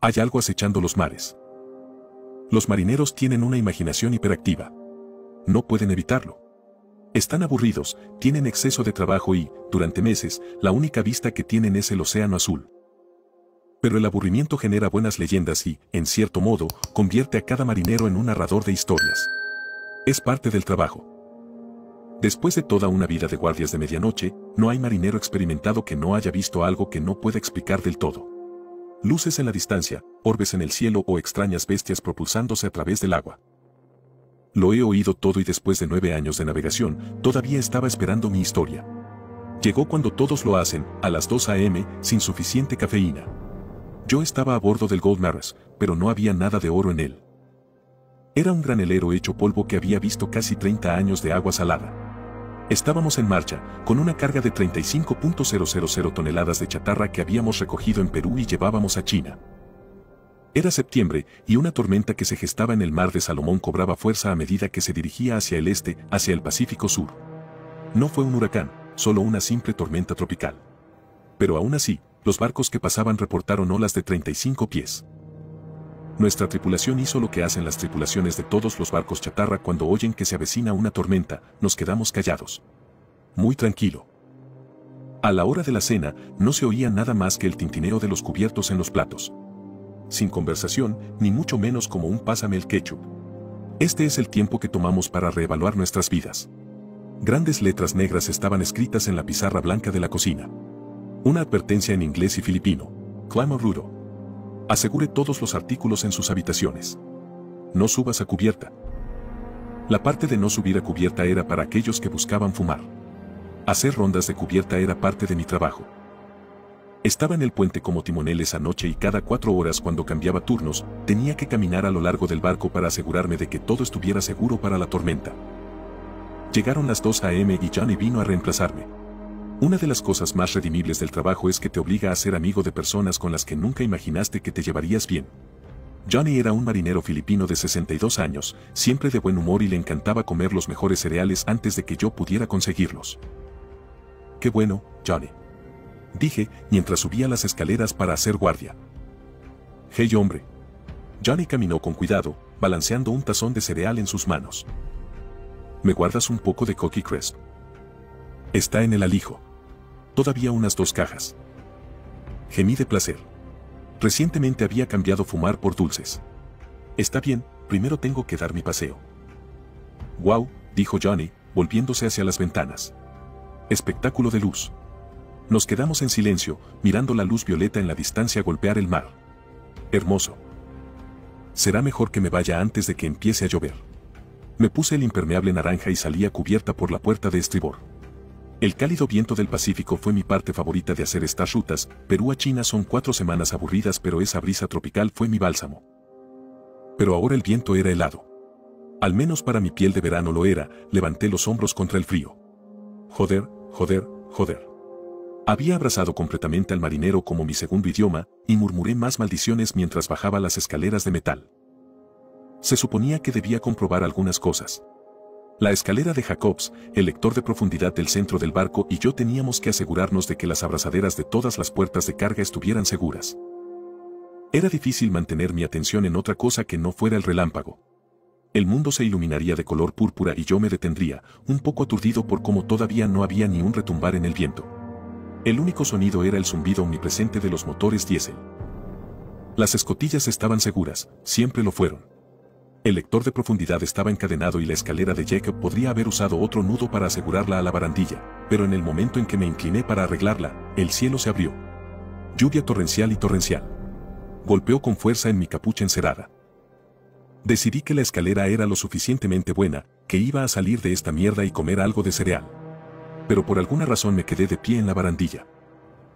Hay algo acechando los mares. Los marineros tienen una imaginación hiperactiva. No pueden evitarlo. Están aburridos, tienen exceso de trabajo y, durante meses, la única vista que tienen es el océano azul. Pero el aburrimiento genera buenas leyendas y, en cierto modo, convierte a cada marinero en un narrador de historias. Es parte del trabajo. Después de toda una vida de guardias de medianoche, no hay marinero experimentado que no haya visto algo que no pueda explicar del todo. Luces en la distancia, orbes en el cielo o extrañas bestias propulsándose a través del agua. Lo he oído todo y después de 9 años de navegación, todavía estaba esperando mi historia. Llegó cuando todos lo hacen, a las 2 a.m., sin suficiente cafeína. Yo estaba a bordo del Gold Maras, pero no había nada de oro en él. Era un granelero hecho polvo que había visto casi 30 años de agua salada. Estábamos en marcha, con una carga de 35.000 toneladas de chatarra que habíamos recogido en Perú y llevábamos a China. Era septiembre, y una tormenta que se gestaba en el mar de Salomón cobraba fuerza a medida que se dirigía hacia el este, hacia el Pacífico Sur. No fue un huracán, solo una simple tormenta tropical. Pero aún así, los barcos que pasaban reportaron olas de 35 pies. Nuestra tripulación hizo lo que hacen las tripulaciones de todos los barcos chatarra cuando oyen que se avecina una tormenta, nos quedamos callados. Muy tranquilo. A la hora de la cena, no se oía nada más que el tintineo de los cubiertos en los platos. Sin conversación, ni mucho menos como un pásame el ketchup. Este es el tiempo que tomamos para reevaluar nuestras vidas. Grandes letras negras estaban escritas en la pizarra blanca de la cocina. Una advertencia en inglés y filipino. Clamo rudo. Asegure todos los artículos en sus habitaciones. No subas a cubierta. La parte de no subir a cubierta era para aquellos que buscaban fumar. Hacer rondas de cubierta era parte de mi trabajo. Estaba en el puente como timonel esa noche y cada 4 horas cuando cambiaba turnos, tenía que caminar a lo largo del barco para asegurarme de que todo estuviera seguro para la tormenta. Llegaron las 2 a.m. y Johnny vino a reemplazarme. Una de las cosas más redimibles del trabajo es que te obliga a ser amigo de personas con las que nunca imaginaste que te llevarías bien. Johnny era un marinero filipino de 62 años, siempre de buen humor y le encantaba comer los mejores cereales antes de que yo pudiera conseguirlos. «Qué bueno, Johnny», dije, mientras subía las escaleras para hacer guardia. «Hey hombre». Johnny caminó con cuidado, balanceando un tazón de cereal en sus manos. «¿Me guardas un poco de Cookie Crisp?» «Está en el alijo. Todavía unas 2 cajas». Gemí de placer. Recientemente había cambiado fumar por dulces. «Está bien, primero tengo que dar mi paseo». «Wow», dijo Johnny, volviéndose hacia las ventanas. «Espectáculo de luz». Nos quedamos en silencio, mirando la luz violeta en la distancia golpear el mar. «Hermoso. Será mejor que me vaya antes de que empiece a llover». Me puse el impermeable naranja y salí a cubierta por la puerta de estribor. El cálido viento del Pacífico fue mi parte favorita de hacer estas rutas. Perú a China son 4 semanas aburridas, pero esa brisa tropical fue mi bálsamo. Pero ahora el viento era helado. Al menos para mi piel de verano lo era. Levanté los hombros contra el frío. Joder, joder, joder. Había abrazado completamente al marinero como mi segundo idioma, y murmuré más maldiciones mientras bajaba las escaleras de metal. Se suponía que debía comprobar algunas cosas. La escalera de Jacobs, el lector de profundidad del centro del barco y yo teníamos que asegurarnos de que las abrazaderas de todas las puertas de carga estuvieran seguras. Era difícil mantener mi atención en otra cosa que no fuera el relámpago. El mundo se iluminaría de color púrpura y yo me detendría, un poco aturdido por cómo todavía no había ni un retumbar en el viento. El único sonido era el zumbido omnipresente de los motores diésel. Las escotillas estaban seguras, siempre lo fueron. El lector de profundidad estaba encadenado y la escalera de Jacob podría haber usado otro nudo para asegurarla a la barandilla, pero en el momento en que me incliné para arreglarla, el cielo se abrió. Lluvia torrencial y torrencial. Golpeó con fuerza en mi capucha encerada. Decidí que la escalera era lo suficientemente buena, que iba a salir de esta mierda y comer algo de cereal. Pero por alguna razón me quedé de pie en la barandilla.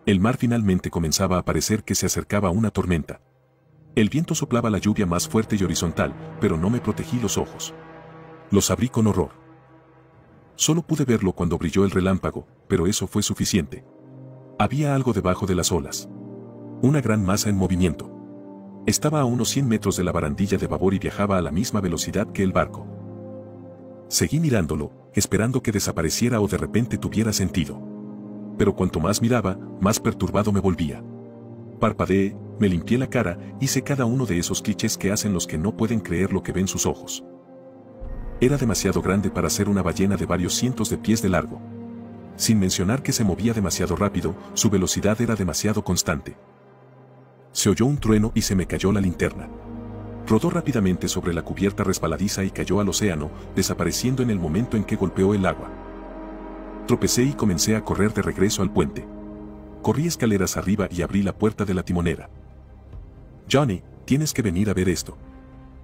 El mar finalmente comenzaba a parecer que se acercaba una tormenta. El viento soplaba la lluvia más fuerte y horizontal, pero no me protegí los ojos. Los abrí con horror. Solo pude verlo cuando brilló el relámpago, pero eso fue suficiente. Había algo debajo de las olas. Una gran masa en movimiento. Estaba a unos 100 metros de la barandilla de babor y viajaba a la misma velocidad que el barco. Seguí mirándolo, esperando que desapareciera o de repente tuviera sentido. Pero cuanto más miraba, más perturbado me volvía. Parpadeé, Me limpié la cara, hice cada uno de esos clichés que hacen los que no pueden creer lo que ven sus ojos. Era demasiado grande para ser una ballena de varios cientos de pies de largo. Sin mencionar que se movía demasiado rápido, su velocidad era demasiado constante. Se oyó un trueno y se me cayó la linterna. Rodó rápidamente sobre la cubierta resbaladiza y cayó al océano, desapareciendo en el momento en que golpeó el agua. Tropecé y comencé a correr de regreso al puente. Corrí escaleras arriba y abrí la puerta de la timonera. Johnny, tienes que venir a ver esto.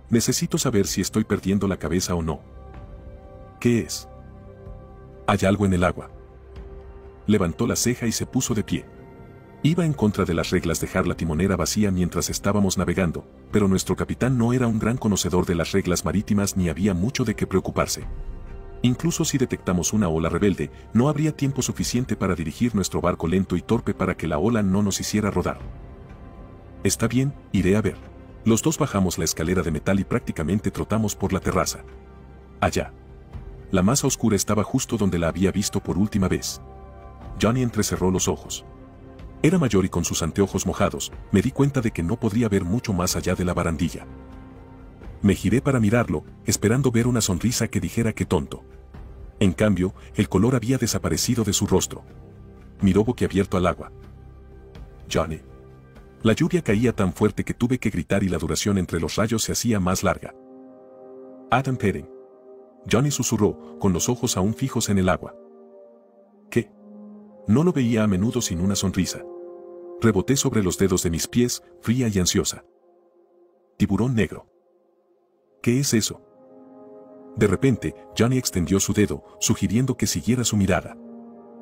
Necesito saber si estoy perdiendo la cabeza o no. ¿Qué es? Hay algo en el agua. Levantó la ceja y se puso de pie. Iba en contra de las reglas dejar la timonera vacía mientras estábamos navegando, pero nuestro capitán no era un gran conocedor de las reglas marítimas ni había mucho de qué preocuparse. Incluso si detectamos una ola rebelde, no habría tiempo suficiente para dirigir nuestro barco lento y torpe para que la ola no nos hiciera rodar. Está bien, iré a ver. Los dos bajamos la escalera de metal y prácticamente trotamos por la terraza. Allá. La masa oscura estaba justo donde la había visto por última vez. Johnny entrecerró los ojos. Era mayor y con sus anteojos mojados, me di cuenta de que no podría ver mucho más allá de la barandilla. Me giré para mirarlo, esperando ver una sonrisa que dijera que tonto. En cambio, el color había desaparecido de su rostro. Miró boquiabierto al agua. Johnny. La lluvia caía tan fuerte que tuve que gritar y la duración entre los rayos se hacía más larga. Adam Perrin. Johnny susurró, con los ojos aún fijos en el agua. ¿Qué? No lo veía a menudo sin una sonrisa. Reboté sobre los dedos de mis pies, fría y ansiosa. Tiburón negro. ¿Qué es eso? De repente, Johnny extendió su dedo, sugiriendo que siguiera su mirada.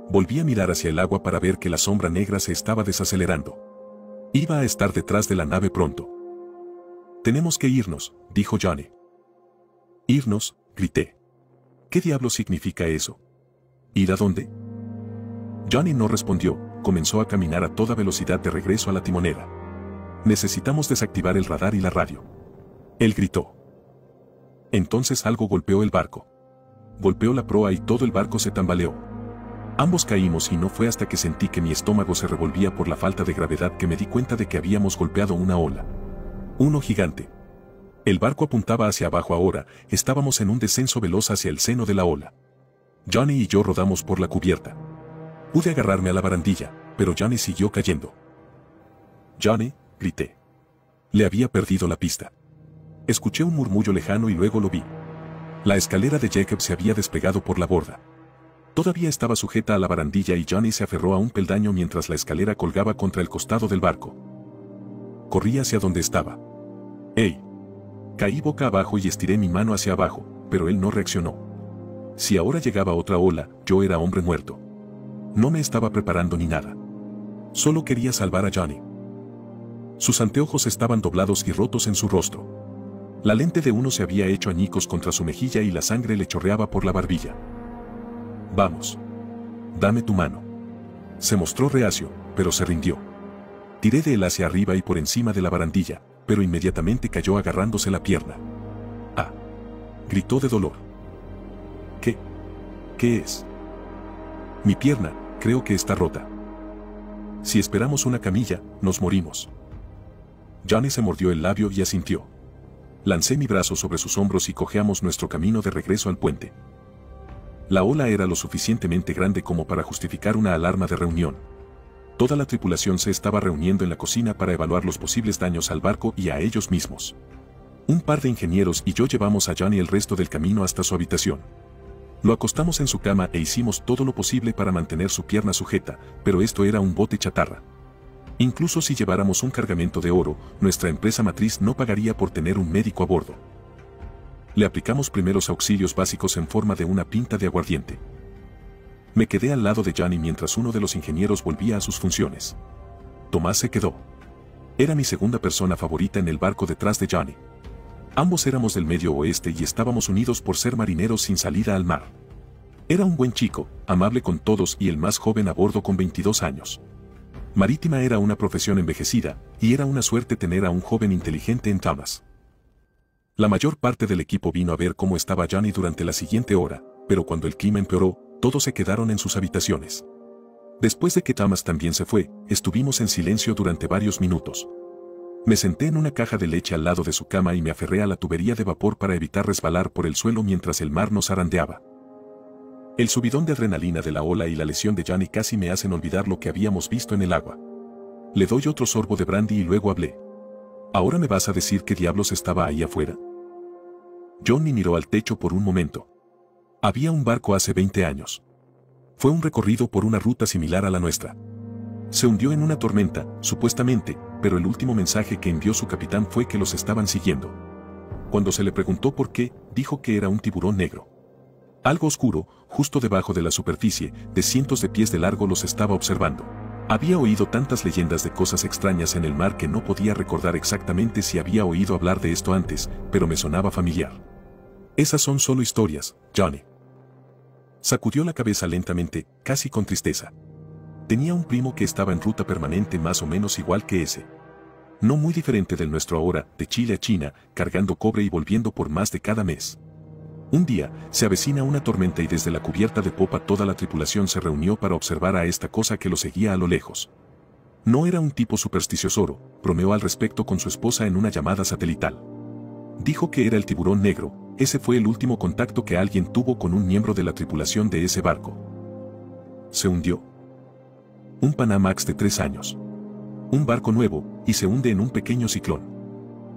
Volví a mirar hacia el agua para ver que la sombra negra se estaba desacelerando. Iba a estar detrás de la nave pronto. Tenemos que irnos, dijo Johnny. ¿Irnos?, grité. ¿Qué diablos significa eso? ¿Ir a dónde? Johnny no respondió, comenzó a caminar a toda velocidad de regreso a la timonera. Necesitamos desactivar el radar y la radio. Él gritó. Entonces algo golpeó el barco. Golpeó la proa y todo el barco se tambaleó. Ambos caímos y no fue hasta que sentí que mi estómago se revolvía por la falta de gravedad que me di cuenta de que habíamos golpeado una ola. Uno gigante. El barco apuntaba hacia abajo ahora, estábamos en un descenso veloz hacia el seno de la ola. Johnny y yo rodamos por la cubierta. Pude agarrarme a la barandilla, pero Johnny siguió cayendo. Johnny, grité. Le había perdido la pista. Escuché un murmullo lejano y luego lo vi. La escalera de Jacob se había despegado por la borda. Todavía estaba sujeta a la barandilla y Johnny se aferró a un peldaño mientras la escalera colgaba contra el costado del barco. Corrí hacia donde estaba. ¡Ey! Caí boca abajo y estiré mi mano hacia abajo, pero él no reaccionó. Si ahora llegaba otra ola, yo era hombre muerto. No me estaba preparando ni nada. Solo quería salvar a Johnny. Sus anteojos estaban doblados y rotos en su rostro. La lente de uno se había hecho añicos contra su mejilla y la sangre le chorreaba por la barbilla. Vamos. Dame tu mano. Se mostró reacio, pero se rindió. Tiré de él hacia arriba y por encima de la barandilla, pero inmediatamente cayó agarrándose la pierna. ¡Ah! Gritó de dolor. ¿Qué? ¿Qué es? Mi pierna, creo que está rota. Si esperamos una camilla, nos morimos. Johnny se mordió el labio y asintió. Lancé mi brazo sobre sus hombros y cojeamos nuestro camino de regreso al puente. La ola era lo suficientemente grande como para justificar una alarma de reunión. Toda la tripulación se estaba reuniendo en la cocina para evaluar los posibles daños al barco y a ellos mismos. Un par de ingenieros y yo llevamos a Johnny el resto del camino hasta su habitación. Lo acostamos en su cama e hicimos todo lo posible para mantener su pierna sujeta, pero esto era un bote chatarra. Incluso si lleváramos un cargamento de oro, nuestra empresa matriz no pagaría por tener un médico a bordo. Le aplicamos primeros auxilios básicos en forma de una pinta de aguardiente. Me quedé al lado de Johnny mientras uno de los ingenieros volvía a sus funciones. Tomás se quedó. Era mi segunda persona favorita en el barco detrás de Johnny. Ambos éramos del Medio Oeste y estábamos unidos por ser marineros sin salida al mar. Era un buen chico, amable con todos y el más joven a bordo con 22 años. Marítima era una profesión envejecida, y era una suerte tener a un joven inteligente en Thomas. La mayor parte del equipo vino a ver cómo estaba Johnny durante la siguiente hora, pero cuando el clima empeoró, todos se quedaron en sus habitaciones. Después de que Thomas también se fue, estuvimos en silencio durante varios minutos. Me senté en una caja de leche al lado de su cama y me aferré a la tubería de vapor para evitar resbalar por el suelo mientras el mar nos zarandeaba. El subidón de adrenalina de la ola y la lesión de Johnny casi me hacen olvidar lo que habíamos visto en el agua. Le doy otro sorbo de brandy y luego hablé. ¿Ahora me vas a decir qué diablos estaba ahí afuera? Johnny miró al techo por un momento. Había un barco hace 20 años. Fue un recorrido por una ruta similar a la nuestra. Se hundió en una tormenta, supuestamente, pero el último mensaje que envió su capitán fue que los estaban siguiendo. Cuando se le preguntó por qué, dijo que era un tiburón negro. Algo oscuro, justo debajo de la superficie, de cientos de pies de largo los estaba observando. Había oído tantas leyendas de cosas extrañas en el mar que no podía recordar exactamente si había oído hablar de esto antes, pero me sonaba familiar. Esas son solo historias, Johnny. Sacudió la cabeza lentamente, casi con tristeza. Tenía un primo que estaba en ruta permanente más o menos igual que ese. No muy diferente del nuestro ahora, de Chile a China, cargando cobre y volviendo por más de cada mes. Un día, se avecina una tormenta y desde la cubierta de popa toda la tripulación se reunió para observar a esta cosa que lo seguía a lo lejos. No era un tipo supersticioso, bromeó al respecto con su esposa en una llamada satelital. Dijo que era el tiburón negro, ese fue el último contacto que alguien tuvo con un miembro de la tripulación de ese barco. Se hundió. Un Panamax de 3 años. Un barco nuevo, y se hunde en un pequeño ciclón.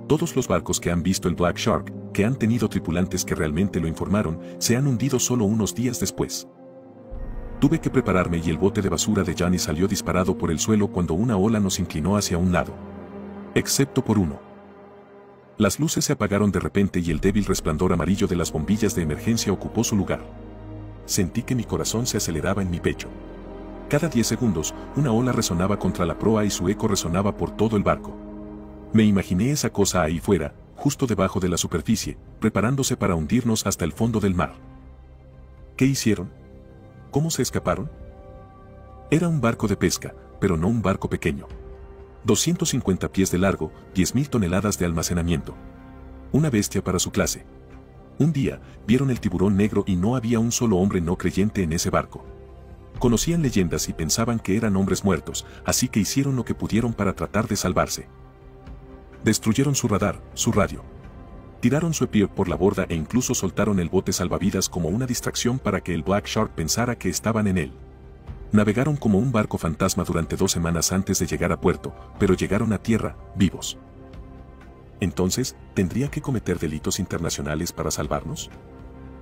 Todos los barcos que han visto el Black Shark, que han tenido tripulantes que realmente lo informaron, se han hundido solo unos días después. Tuve que prepararme y el bote de basura de Johnny salió disparado por el suelo cuando una ola nos inclinó hacia un lado. Excepto por uno. Las luces se apagaron de repente y el débil resplandor amarillo de las bombillas de emergencia ocupó su lugar. Sentí que mi corazón se aceleraba en mi pecho. Cada 10 segundos, una ola resonaba contra la proa y su eco resonaba por todo el barco. Me imaginé esa cosa ahí fuera, justo debajo de la superficie, preparándose para hundirnos hasta el fondo del mar. ¿Qué hicieron? ¿Cómo se escaparon? Era un barco de pesca, pero no un barco pequeño. 250 pies de largo, 10.000 toneladas de almacenamiento. Una bestia para su clase. Un día, vieron el tiburón negro y no había un solo hombre no creyente en ese barco. Conocían leyendas y pensaban que eran hombres muertos, así que hicieron lo que pudieron para tratar de salvarse. Destruyeron su radar, su radio. Tiraron su EPIR por la borda e incluso soltaron el bote salvavidas como una distracción para que el Black Shark pensara que estaban en él. Navegaron como un barco fantasma durante 2 semanas antes de llegar a puerto, pero llegaron a tierra, vivos. Entonces, ¿tendría que cometer delitos internacionales para salvarnos?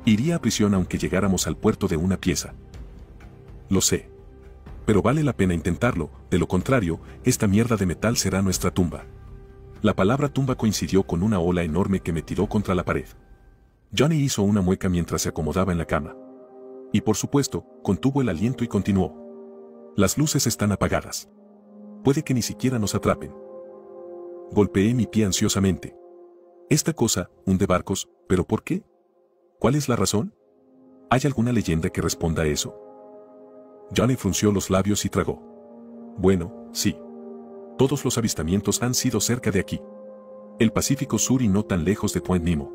Iría a prisión aunque llegáramos al puerto de una pieza. Lo sé. Pero vale la pena intentarlo, de lo contrario, esta mierda de metal será nuestra tumba. La palabra tumba coincidió con una ola enorme que me tiró contra la pared. Johnny hizo una mueca mientras se acomodaba en la cama. Y por supuesto, contuvo el aliento y continuó. Las luces están apagadas. Puede que ni siquiera nos atrapen. Golpeé mi pie ansiosamente. Esta cosa, hunde barcos, ¿pero por qué? ¿Cuál es la razón? ¿Hay alguna leyenda que responda a eso? Johnny frunció los labios y tragó. Bueno, sí. Todos los avistamientos han sido cerca de aquí. El Pacífico Sur y no tan lejos de Point Nemo.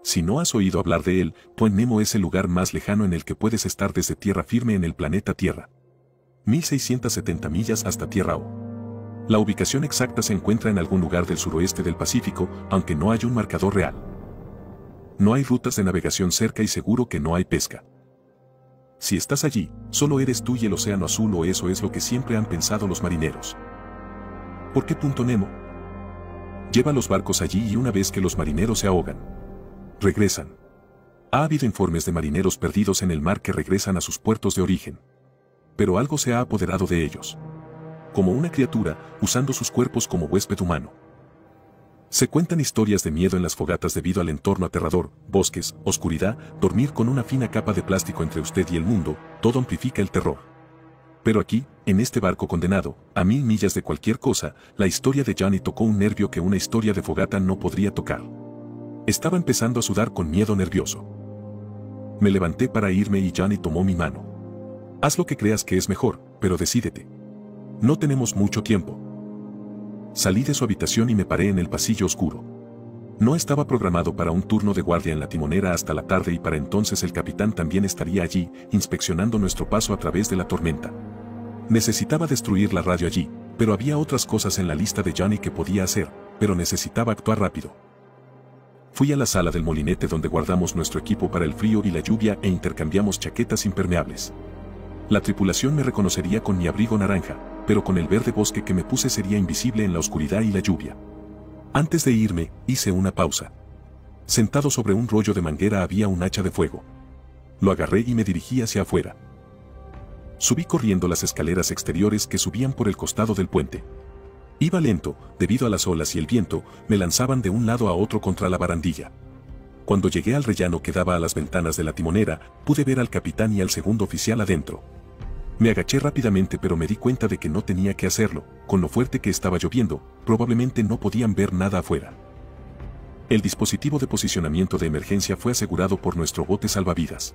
Si no has oído hablar de él, Point Nemo es el lugar más lejano en el que puedes estar desde tierra firme en el planeta Tierra. 1670 millas hasta Tierra O. La ubicación exacta se encuentra en algún lugar del suroeste del Pacífico, aunque no hay un marcador real. No hay rutas de navegación cerca y seguro que no hay pesca. Si estás allí, solo eres tú y el océano azul, o eso es lo que siempre han pensado los marineros. ¿Por qué Punto Nemo? Lleva los barcos allí y una vez que los marineros se ahogan, regresan. Ha habido informes de marineros perdidos en el mar que regresan a sus puertos de origen. Pero algo se ha apoderado de ellos. Como una criatura, usando sus cuerpos como huésped humano. Se cuentan historias de miedo en las fogatas debido al entorno aterrador, bosques, oscuridad, dormir con una fina capa de plástico entre usted y el mundo, todo amplifica el terror. Pero aquí, en este barco condenado, a 1000 millas de cualquier cosa, la historia de Johnny tocó un nervio que una historia de fogata no podría tocar. Estaba empezando a sudar con miedo nervioso. Me levanté para irme y Johnny tomó mi mano. Haz lo que creas que es mejor, pero decídete. No tenemos mucho tiempo. Salí de su habitación y me paré en el pasillo oscuro. No estaba programado para un turno de guardia en la timonera hasta la tarde y para entonces el capitán también estaría allí, inspeccionando nuestro paso a través de la tormenta. Necesitaba destruir la radio allí, Pero había otras cosas en la lista de Johnny que podía hacer, pero necesitaba actuar rápido. Fui a la sala del molinete donde guardamos nuestro equipo para el frío y la lluvia e intercambiamos chaquetas impermeables. La tripulación me reconocería con mi abrigo naranja, pero con el verde bosque que me puse sería invisible en la oscuridad y la lluvia. Antes de irme, hice una pausa. Sentado sobre un rollo de manguera había un hacha de fuego. Lo agarré y me dirigí hacia afuera. Subí corriendo las escaleras exteriores que subían por el costado del puente. Iba lento, debido a las olas y el viento, me lanzaban de un lado a otro contra la barandilla. Cuando llegué al rellano que daba a las ventanas de la timonera, pude ver al capitán y al segundo oficial adentro. Me agaché rápidamente pero me di cuenta de que no tenía que hacerlo, con lo fuerte que estaba lloviendo, probablemente no podían ver nada afuera. El dispositivo de posicionamiento de emergencia fue asegurado por nuestro bote salvavidas.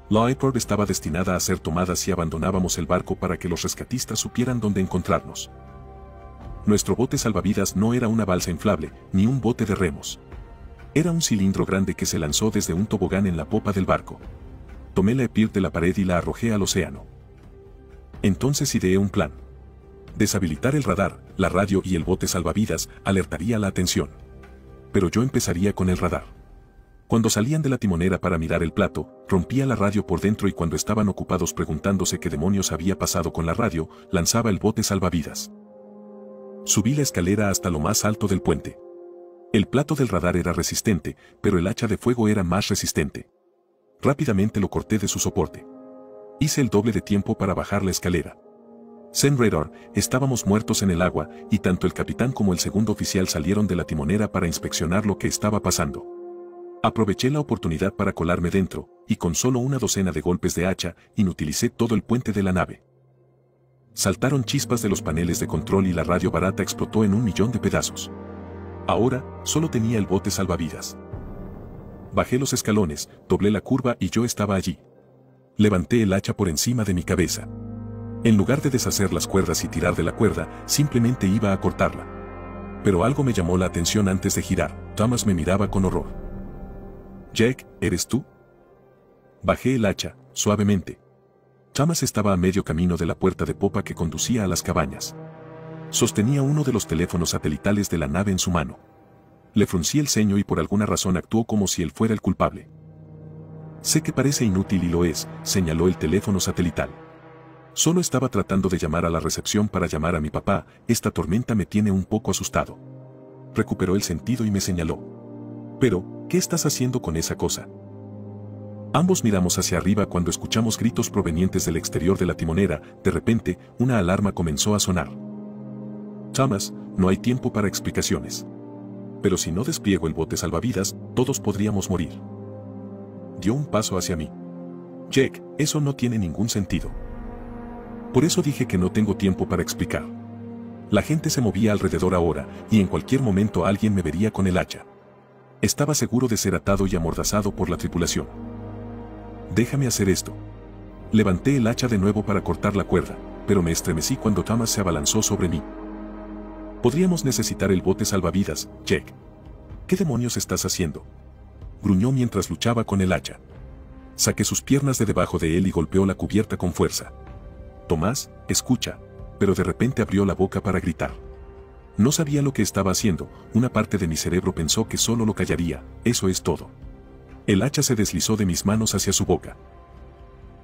La Airport estaba destinada a ser tomada si abandonábamos el barco para que los rescatistas supieran dónde encontrarnos. Nuestro bote salvavidas no era una balsa inflable, ni un bote de remos. Era un cilindro grande que se lanzó desde un tobogán en la popa del barco. Tomé la EPIRB de la pared y la arrojé al océano. Entonces ideé un plan. Deshabilitar el radar, la radio y el bote salvavidas alertaría la atención. Pero yo empezaría con el radar. Cuando salían de la timonera para mirar el plato, rompía la radio por dentro y cuando estaban ocupados preguntándose qué demonios había pasado con la radio, lanzaba el bote salvavidas. Subí la escalera hasta lo más alto del puente. El plato del radar era resistente, pero el hacha de fuego era más resistente. Rápidamente lo corté de su soporte. Hice el doble de tiempo para bajar la escalera. Sen Radar, estábamos muertos en el agua, y tanto el capitán como el segundo oficial salieron de la timonera para inspeccionar lo que estaba pasando. Aproveché la oportunidad para colarme dentro, y con solo una docena de golpes de hacha, inutilicé todo el puente de la nave. Saltaron chispas de los paneles de control y la radio barata explotó en 1.000.000 de pedazos. Ahora, solo tenía el bote salvavidas. Bajé los escalones, doblé la curva y yo estaba allí. Levanté el hacha por encima de mi cabeza. En lugar de deshacer las cuerdas y tirar de la cuerda, simplemente iba a cortarla. Pero algo me llamó la atención antes de girar. Thomas me miraba con horror. «Jack, ¿eres tú?» Bajé el hacha, suavemente. Thomas estaba a medio camino de la puerta de popa que conducía a las cabañas. Sostenía uno de los teléfonos satelitales de la nave en su mano. Le fruncí el ceño y por alguna razón actuó como si él fuera el culpable. «Sé que parece inútil y lo es», señaló el teléfono satelital. «Solo estaba tratando de llamar a la recepción para llamar a mi papá, esta tormenta me tiene un poco asustado». Recuperó el sentido y me señaló. «Pero, ¿qué estás haciendo con esa cosa?» Ambos miramos hacia arriba cuando escuchamos gritos provenientes del exterior de la timonera. De repente, una alarma comenzó a sonar. «Thomas, no hay tiempo para explicaciones. Pero si no despliego el bote salvavidas, todos podríamos morir». Dio un paso hacia mí. «Jack, eso no tiene ningún sentido». Por eso dije que no tengo tiempo para explicar. La gente se movía alrededor ahora, y en cualquier momento alguien me vería con el hacha. Estaba seguro de ser atado y amordazado por la tripulación. «Déjame hacer esto». Levanté el hacha de nuevo para cortar la cuerda, pero me estremecí cuando Thomas se abalanzó sobre mí. «Podríamos necesitar el bote salvavidas, Jack». «¿Qué demonios estás haciendo?», gruñó mientras luchaba con el hacha. Saqué sus piernas de debajo de él y golpeó la cubierta con fuerza. «Tomás, escucha», pero de repente abrió la boca para gritar. No sabía lo que estaba haciendo, una parte de mi cerebro pensó que solo lo callaría, eso es todo. El hacha se deslizó de mis manos hacia su boca.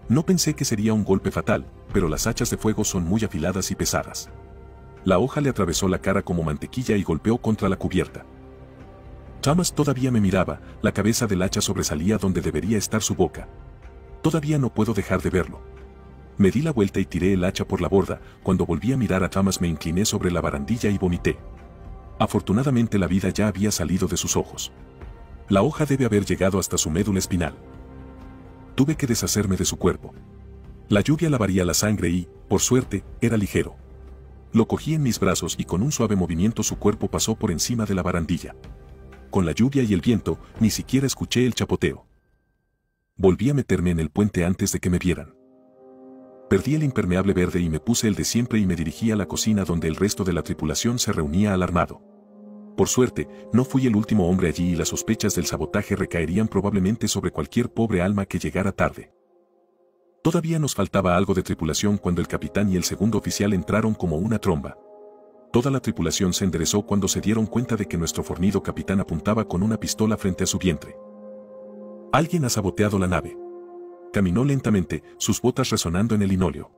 No pensé que sería un golpe fatal, pero las hachas de fuego son muy afiladas y pesadas. La hoja le atravesó la cara como mantequilla y golpeó contra la cubierta. Thomas todavía me miraba, la cabeza del hacha sobresalía donde debería estar su boca. Todavía no puedo dejar de verlo. Me di la vuelta y tiré el hacha por la borda. Cuando volví a mirar a Thomas me incliné sobre la barandilla y vomité. Afortunadamente la vida ya había salido de sus ojos. La hoja debe haber llegado hasta su médula espinal. Tuve que deshacerme de su cuerpo. La lluvia lavaría la sangre y, por suerte, era ligero. Lo cogí en mis brazos y con un suave movimiento su cuerpo pasó por encima de la barandilla. Con la lluvia y el viento, ni siquiera escuché el chapoteo. Volví a meterme en el puente antes de que me vieran. Perdí el impermeable verde y me puse el de siempre y me dirigí a la cocina donde el resto de la tripulación se reunía alarmado. Por suerte, no fui el último hombre allí y las sospechas del sabotaje recaerían probablemente sobre cualquier pobre alma que llegara tarde. Todavía nos faltaba algo de tripulación cuando el capitán y el segundo oficial entraron como una tromba. Toda la tripulación se enderezó cuando se dieron cuenta de que nuestro fornido capitán apuntaba con una pistola frente a su vientre. Alguien ha saboteado la nave. Caminó lentamente, sus botas resonando en el linóleo.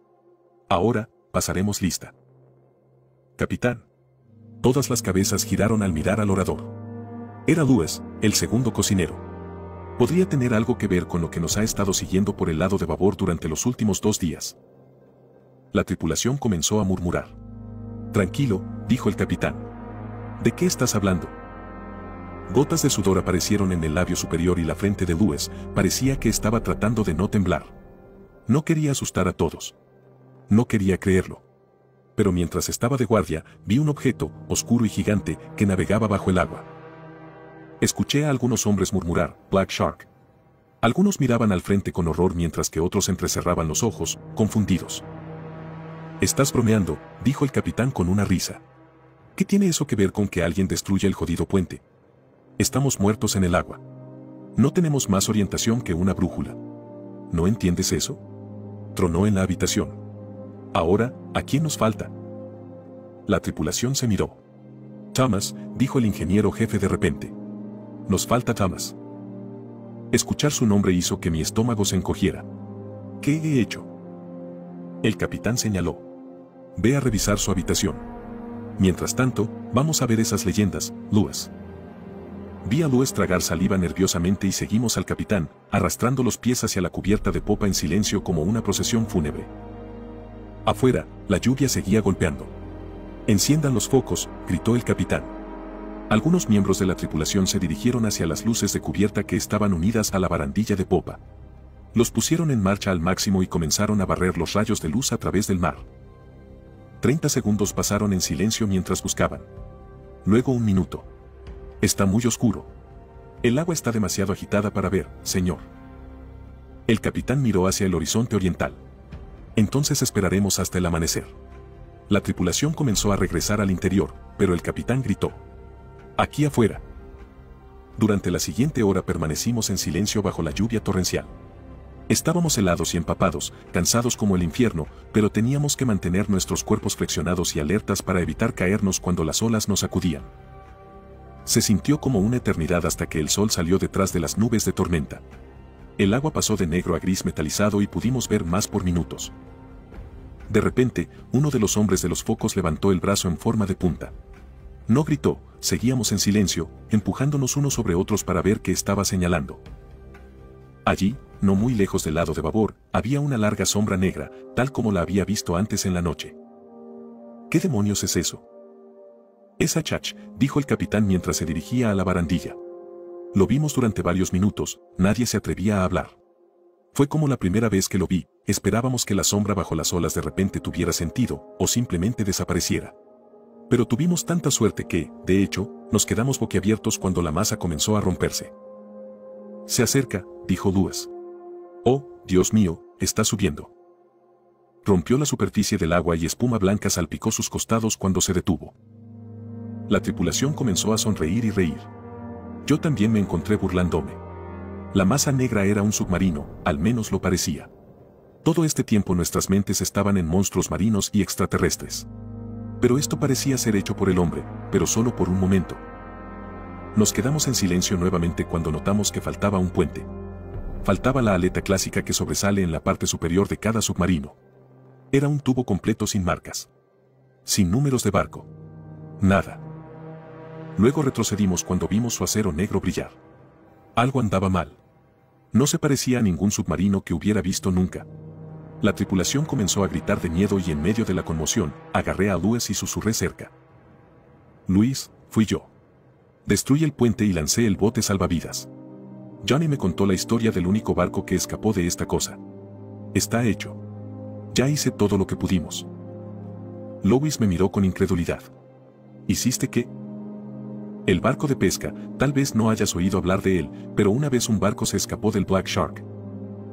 Ahora, pasaremos lista. Capitán. Todas las cabezas giraron al mirar al orador. Era Lewis, el segundo cocinero. Podría tener algo que ver con lo que nos ha estado siguiendo por el lado de babor durante los últimos 2 días. La tripulación comenzó a murmurar. Tranquilo, dijo el capitán. ¿De qué estás hablando? Gotas de sudor aparecieron en el labio superior y la frente de Lewis parecía que estaba tratando de no temblar. No quería asustar a todos. No quería creerlo. Pero mientras estaba de guardia, vi un objeto, oscuro y gigante, que navegaba bajo el agua. Escuché a algunos hombres murmurar, Black Shark. Algunos miraban al frente con horror mientras que otros entrecerraban los ojos, confundidos. Estás bromeando, dijo el capitán con una risa. ¿Qué tiene eso que ver con que alguien destruya el jodido puente? Estamos muertos en el agua. No tenemos más orientación que una brújula. ¿No entiendes eso? Tronó en la habitación. Ahora, ¿a quién nos falta? La tripulación se miró. Thomas, dijo el ingeniero jefe de repente. Nos falta Thomas. Escuchar su nombre hizo que mi estómago se encogiera. ¿Qué he hecho? El capitán señaló. Ve a revisar su habitación. Mientras tanto, vamos a ver esas leyendas, Lewis. Vi a Lewis tragar saliva nerviosamente y seguimos al capitán, arrastrando los pies hacia la cubierta de popa en silencio como una procesión fúnebre. Afuera, la lluvia seguía golpeando. Enciendan los focos, gritó el capitán. Algunos miembros de la tripulación se dirigieron hacia las luces de cubierta que estaban unidas a la barandilla de popa. Los pusieron en marcha al máximo y comenzaron a barrer los rayos de luz a través del mar. 30 segundos pasaron en silencio mientras buscaban. Luego 1 minuto. Está muy oscuro. El agua está demasiado agitada para ver, señor. El capitán miró hacia el horizonte oriental. Entonces esperaremos hasta el amanecer. La tripulación comenzó a regresar al interior, pero el capitán gritó. Aquí afuera. Durante la siguiente hora permanecimos en silencio bajo la lluvia torrencial. Estábamos helados y empapados, cansados como el infierno, pero teníamos que mantener nuestros cuerpos flexionados y alertas para evitar caernos cuando las olas nos sacudían. Se sintió como una eternidad hasta que el sol salió detrás de las nubes de tormenta. El agua pasó de negro a gris metalizado y pudimos ver más por minutos. De repente, uno de los hombres de los focos levantó el brazo en forma de punta. No gritó, seguíamos en silencio, empujándonos unos sobre otros para ver qué estaba señalando. Allí, no muy lejos del lado de babor, había una larga sombra negra, tal como la había visto antes en la noche. ¿Qué demonios es eso? Es Achach, dijo el capitán mientras se dirigía a la barandilla. Lo vimos durante varios minutos, nadie se atrevía a hablar. Fue como la primera vez que lo vi, esperábamos que la sombra bajo las olas de repente tuviera sentido, o simplemente desapareciera. Pero tuvimos tanta suerte que, de hecho, nos quedamos boquiabiertos cuando la masa comenzó a romperse. Se acerca, dijo Lewis. Oh, Dios mío, está subiendo. Rompió la superficie del agua y espuma blanca salpicó sus costados cuando se detuvo. La tripulación comenzó a sonreír y reír. Yo también me encontré burlándome. La masa negra era un submarino, al menos lo parecía. Todo este tiempo nuestras mentes estaban en monstruos marinos y extraterrestres. Pero esto parecía ser hecho por el hombre, pero solo por un momento. Nos quedamos en silencio nuevamente cuando notamos que faltaba un puente. Faltaba la aleta clásica que sobresale en la parte superior de cada submarino. Era un tubo completo sin marcas. Sin números de barco. Nada. Luego retrocedimos cuando vimos su acero negro brillar. Algo andaba mal. No se parecía a ningún submarino que hubiera visto nunca. La tripulación comenzó a gritar de miedo y en medio de la conmoción, agarré a Lewis y susurré cerca. Luis, fui yo. Destruí el puente y lancé el bote salvavidas. Johnny me contó la historia del único barco que escapó de esta cosa. Está hecho. Ya hice todo lo que pudimos. Lewis me miró con incredulidad. ¿Hiciste qué? El barco de pesca, tal vez no hayas oído hablar de él, pero una vez un barco se escapó del Black Shark.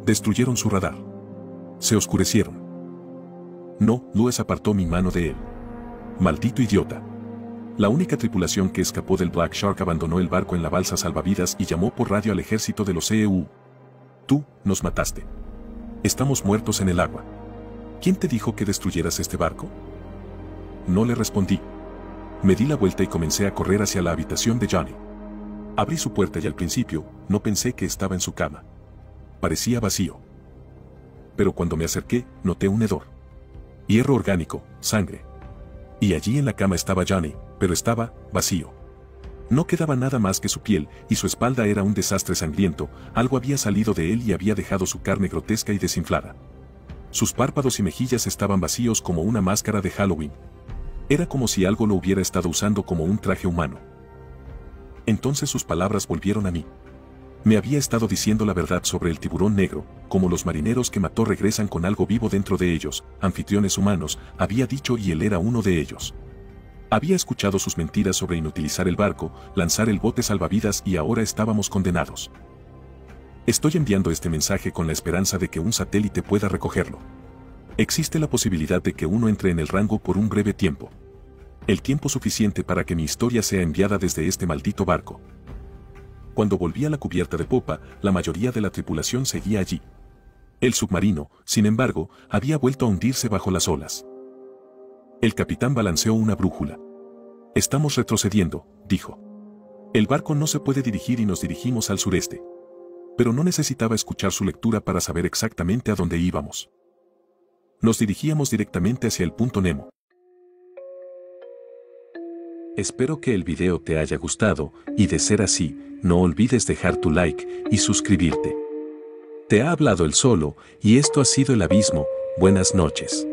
Destruyeron su radar. Se oscurecieron. No, Lewis apartó mi mano de él. Maldito idiota. La única tripulación que escapó del Black Shark abandonó el barco en la balsa salvavidas y llamó por radio al ejército de los CEU. Tú, nos mataste. Estamos muertos en el agua. ¿Quién te dijo que destruyeras este barco? No le respondí. Me di la vuelta y comencé a correr hacia la habitación de Johnny. Abrí su puerta y al principio, no pensé que estaba en su cama. Parecía vacío. Pero cuando me acerqué, noté un hedor. Hierro orgánico, sangre. Y allí en la cama estaba Johnny, pero estaba vacío. No quedaba nada más que su piel, y su espalda era un desastre sangriento, algo había salido de él y había dejado su carne grotesca y desinflada. Sus párpados y mejillas estaban vacíos como una máscara de Halloween. Era como si algo lo hubiera estado usando como un traje humano. Entonces sus palabras volvieron a mí. Me había estado diciendo la verdad sobre el tiburón negro, como los marineros que mató regresan con algo vivo dentro de ellos, anfitriones humanos, había dicho, y él era uno de ellos. Había escuchado sus mentiras sobre inutilizar el barco, lanzar el bote salvavidas y ahora estábamos condenados. Estoy enviando este mensaje con la esperanza de que un satélite pueda recogerlo. Existe la posibilidad de que uno entre en el rango por un breve tiempo. El tiempo suficiente para que mi historia sea enviada desde este maldito barco. Cuando volví a la cubierta de popa, la mayoría de la tripulación seguía allí. El submarino, sin embargo, había vuelto a hundirse bajo las olas. El capitán balanceó una brújula. Estamos retrocediendo, dijo. El barco no se puede dirigir y nos dirigimos al sureste. Pero no necesitaba escuchar su lectura para saber exactamente a dónde íbamos. Nos dirigíamos directamente hacia el punto Nemo. Espero que el video te haya gustado, y de ser así, no olvides dejar tu like y suscribirte. Te ha hablado el Solo, y esto ha sido El Abismo. Buenas noches.